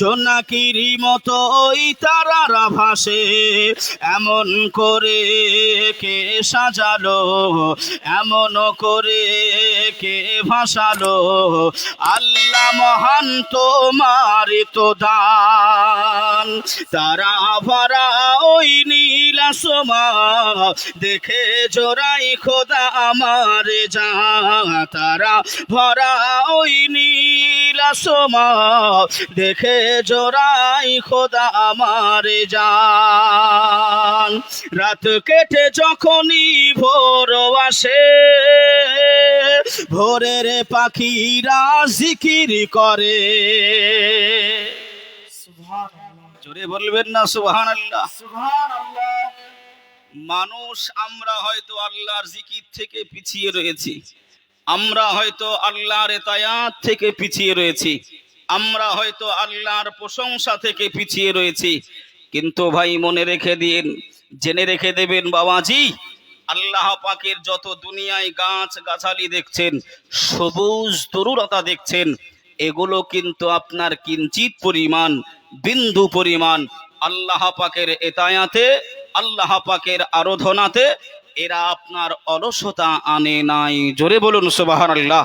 জোনাকিরি মতোই তারারা ভাসে, এমন করে কে সাজালো, এমন করে কে ভাসালো, আল্লাহ মহান তোমার তো দান। তারা ভরা ওই নীল আসমান দেখে জোড়াই খোদা আমার জান। তারা ভরা ওই নীল আসমান দেখে জোড়াই খোদা আমার জান। রাত কেটে যখনই ভোর আসে, ভোরের পাখিরা জিকির করে। জোরে বলবেন না সুবহানাল্লাহ। মানুষ আমরা হয়তো আল্লাহর জিকির থেকে পিছিয়ে রয়েছি, আমরা হয়তো আল্লাহর ইতায়াত থেকে পিছিয়ে রয়েছি, আমরা হয়তো আল্লাহর প্রশংসা থেকে পিছিয়ে রয়েছি। কিন্তু ভাই মনে রেখে দিন, জেনে রেখে দেবেন বাবাজি, আল্লাহ পাকের যত দুনিয়ায় গাছ গাছালি দেখছেন, সবুজ তরুলতা দেখছেন, এগুলো কিন্তু আপনার কিঞ্চিত পরিমাণ, বিন্দু পরিমাণ আল্লাহ পাকের ইতায়াতে, আল্লাহ পাকের আরাধনাতে এরা আপনার অলসতা আনে নাই। জোরে বলুন সুবহানাল্লাহ।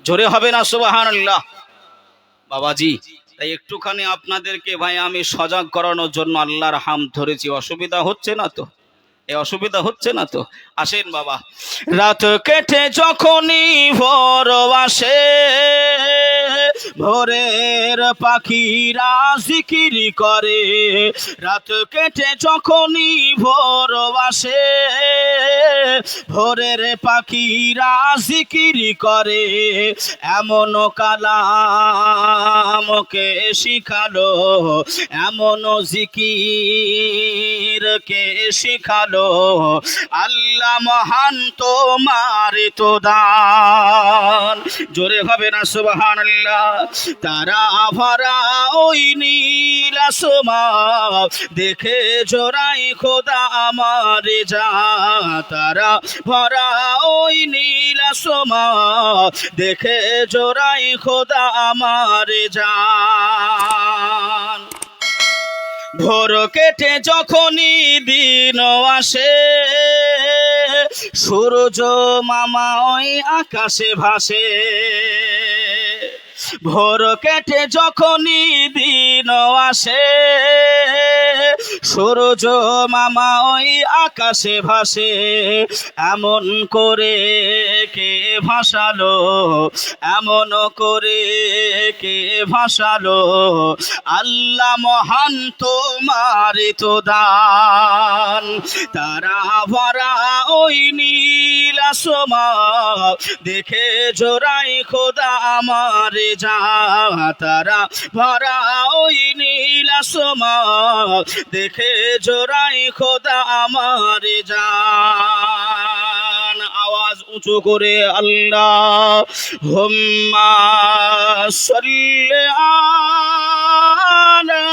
জোরে হবে না সুবহানাল্লাহ? বাবাজি, তাই একটুখানি আপনাদেরকে ভাই আমি সজাগ করানোর জন্য আল্লাহর হামদ ধরেছি। অসুবিধা হচ্ছে না তো? অসুবিধা হচ্ছে না তো? আসেন বাবা। রাত কেটে যখনই ভোর আসে, ভোরের পাখিরা জিকির করে। রাত কেটে যখনই ভোর আসে, ভোরের পাখিরা জিকির করে। এমন কালামকে শিখালো, এমন জিকির কে শিখালো, আল্লাহ মহান তোমার তো দান। জোরে হবে না সুবহানাল্লাহ? তারা ভরা ওই নীল আসমান দেখে জোড়াই খোদা আমার জান। তারা ভরা ওই নীল আসমান দেখে জোড়াই খোদা আমার জান। ভোর কেটে যখনই দিন আসে, সূর্য মামা ওই আকাশে ভাসে। ভোর কেটে যখনই দিন আসে, সূর্য মামা ওই আকাশে ভাসে। এমন করে কে ভাসালো, এমন করে কে ভাসালো, আল্লাহ মহান তোমার তো দান। তারা ভরা ওই নীল আসমান দেখে জোড়াই খোদা আমার জান। তারা ভরা ওই নীল আসমান দেখে জোড়াই খোদা আমার জান। আওয়াজ উঁচু করে আল্লাহুম্মা সাল্লি আলা।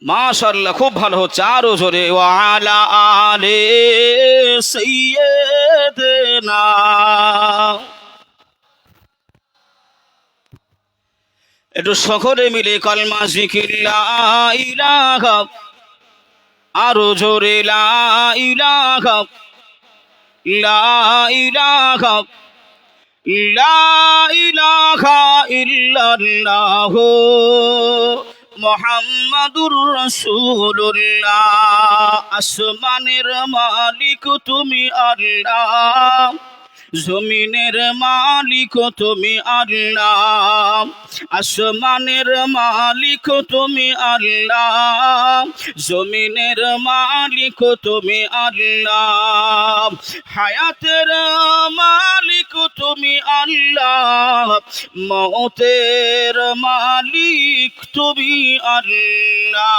মাশাআল্লাহ, খুব ভালো হচ্ছে, আরো জোরে। ওয়া আলা আলি সাইয়্যিদিনা। একটু সকলে মিলে কালমা জিকির লা ইলাহা, আরো জোরে লা ইলাহা, লা ইলাহা, লা ইলাহা ইল্লাল্লাহ মুহাম্মাদুর রাসূলুল্লাহ। আসমানের মালিক তুমি আল্লাহ, জমিনের মালিক তুমি আল্লাহ। আসমানের মালিক তুমি আল্লাহ, জমিনের মালিক তুমি আল্লাহ। হায়াতের মালিক তুমি আল্লাহ, মওতের মালিক তুমি আল্লাহ।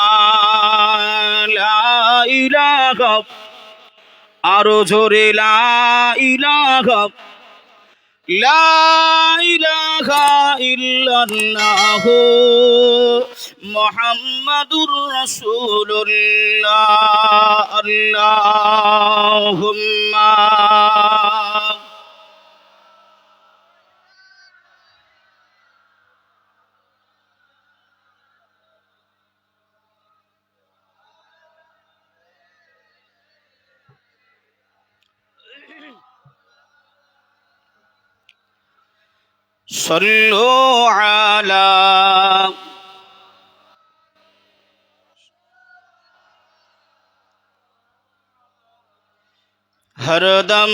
লা ইলাহা, আরো জোরে লা ইলাহা, লা ইলাহা ইল্লাল্লাহ মুহাম্মাদুর রাসূলুল্লাহ। আল্লাহুম্মা صلوا على हरदम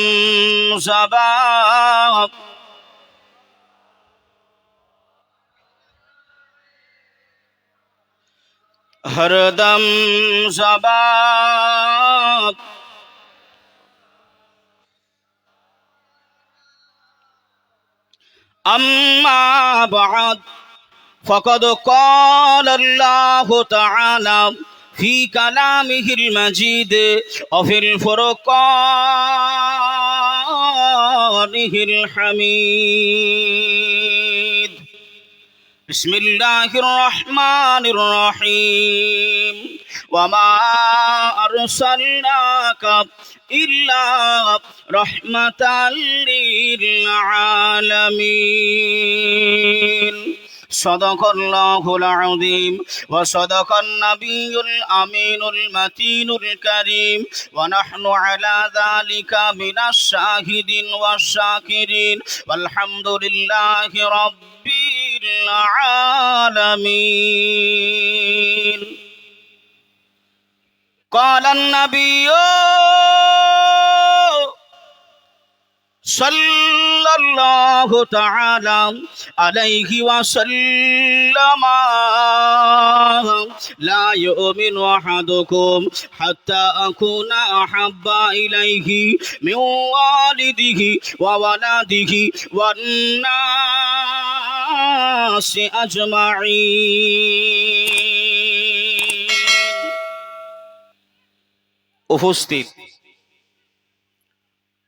ज़बान हरदम ज़बान अम्मा बाद फ़क़द क़ाल अल्लाह तआला في كلامه المجيد وفي الفرقانه الحميد بسم الله الرحمن الرحيم وما أرسلناك إلا رحمة للعالمين صدق الله العظيم وصدق النبي الأمين المتين الكريم ونحن على ذلك من الشاهدين والشاكرين والحمد لله رب العالمين قال النبي صلى الله تعالى عليه وسلم لا يؤمن أحدكم حتى أكون أحب إليه من والده وولده والناس أجمعين উপস্থিত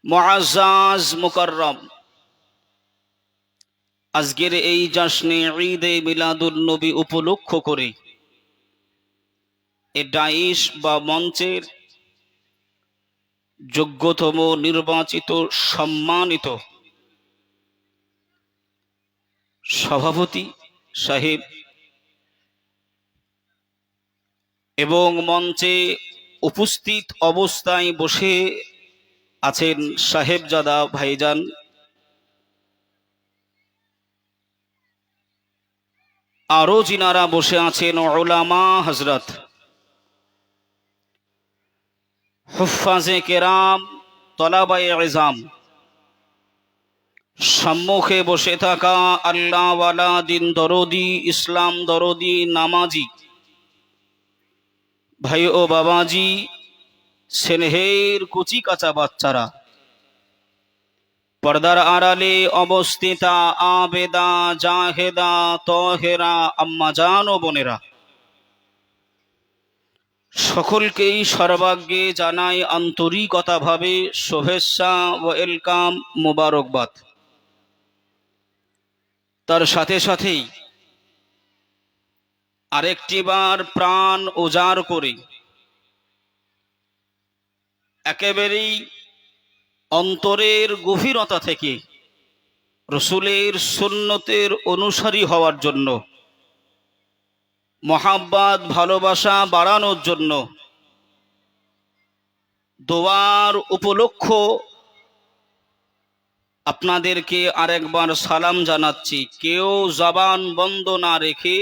মুআজ্জাজ মুকাররম, আজকের এই জশ্নে ঈদে মিলাদুন নবী উপলক্ষ করে এ ডাইশ বা মঞ্চের যোগ্যতম নির্বাচিত সম্মানিত সভাপতি সাহেব এবং মঞ্চে উপস্থিত অবস্থায় বসে আছেন সাহেবজাদা ভাইজান, আরো যিনারা বসে আছেন উলামা হযরত, হুফাজে কেরাম, তলাবায়ে ইজাম, সম্মুখে বসে থাকা আল্লাহওয়ালা দিন দরদি, ইসলাম দরদি, নামাজি ভাই ও বাবাজি, স্নেহের কুচি কাঁচা বাচ্চারা, পর্দার আড়ালে অবস্থিতা আবেদা, জাহেদা, তহেরা, আম্মাজান ও বোনেরা, সকলকেই সর্বাগ্যে জানাই আন্তরিকতাভাবে শুভেচ্ছা ও ওয়েলকাম, মোবারকবাদ। তার সাথে সাথেই আরেকটিবার প্রাণ উজাড় করে একেবারেই অন্তরের গভীরতা থেকে রসুলের সুন্নতের অনুসারী হওয়ার জন্য, মহাব্বত ভালোবাসা বাড়ানোর জন্য দোয়ার উপলক্ষ আপনাদেরকে আরেকবার সালাম জানাচ্ছি। কেউ জবান বন্ধ না রেখে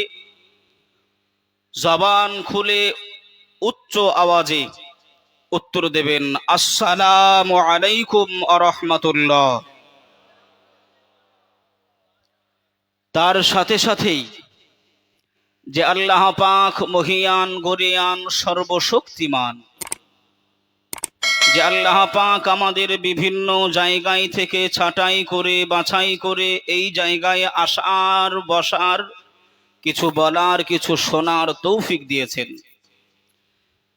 জবান খুলে উচ্চ আওয়াজে উত্তর দেবেন, আসসালামু আলাইকুম ওয়া রাহমাতুল্লাহ। তার সাথে সাথেই যে আল্লাহ পাক মহিয়ান, গরিয়ান, সর্বশক্তিমান, যে আল্লাহ পাক আমাদের বিভিন্ন জায়গায় থেকে ছাঁটাই করে বাছাই করে এই জায়গায় আসার, বসার, কিছু বলার, কিছু শোনার তৌফিক দিয়েছেন,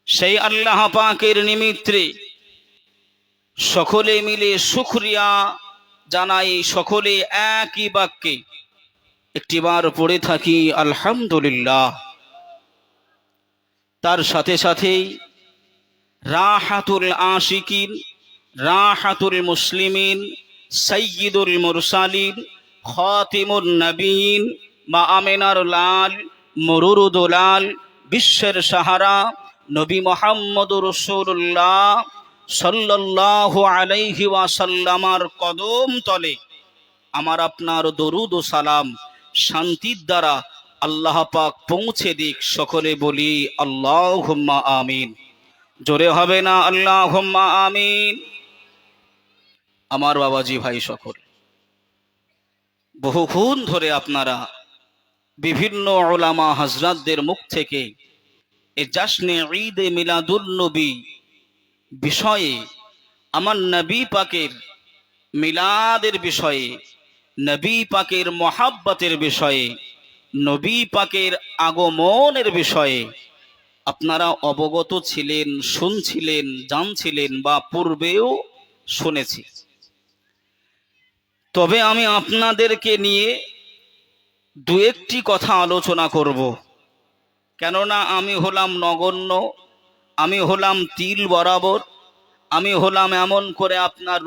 সেই আল্লাহ পাকের নিমিত্তে সকলে মিলে শুকরিয়া জানাই। সকলে একই বাক্যে একটিবার পড়ে থাকি আলহামদুলিল্লাহ। তার সাথে সাথেই রাহাতুল আশিকিন, রাহাতুল মুসলিমিন, সাইয়্যিদুল মুরসালিন, খাতিমুন নবীন, মা আমিনার লাল, মুরুরুদুলাল, বিশ্বের সাহারা নবী মুহাম্মদুর রাসূলুল্লাহ সাল্লাল্লাহু আলাইহি ওয়াসাল্লামার কদম তলে আমার আপনার দরুদ ও সালাম শান্তির দ্বারা আল্লাহ পাক পৌঁছে দিক। সকলে বলি আল্লাহুম্মা আমিন। জোরে হবে না আল্লাহুম্মা আমিন? আমার বাবাজি ভাই সকল, বহুক্ষণ ধরে আপনারা বিভিন্ন উলামা হযরতদের মুখ থেকে এই জাশনে ঈদ এ মিলাদুন নবী বিষয়ে, আমার নবী পাকের মিলাদের বিষয়ে, নবী পাকের মহাব্বতের বিষয়ে, নবী পাকের আগমনের বিষয়ে আপনারা অবগত ছিলেন, শুনছিলেন, জানছিলেন বা পূর্বেও শুনেছি। তবে আমি আপনাদেরকে নিয়ে দু একটি কথা আলোচনা করব, কেননা আমি হলাম নগণ্য, আমি হলাম তিল বরাবর, আমি হলাম এমন করে আপনার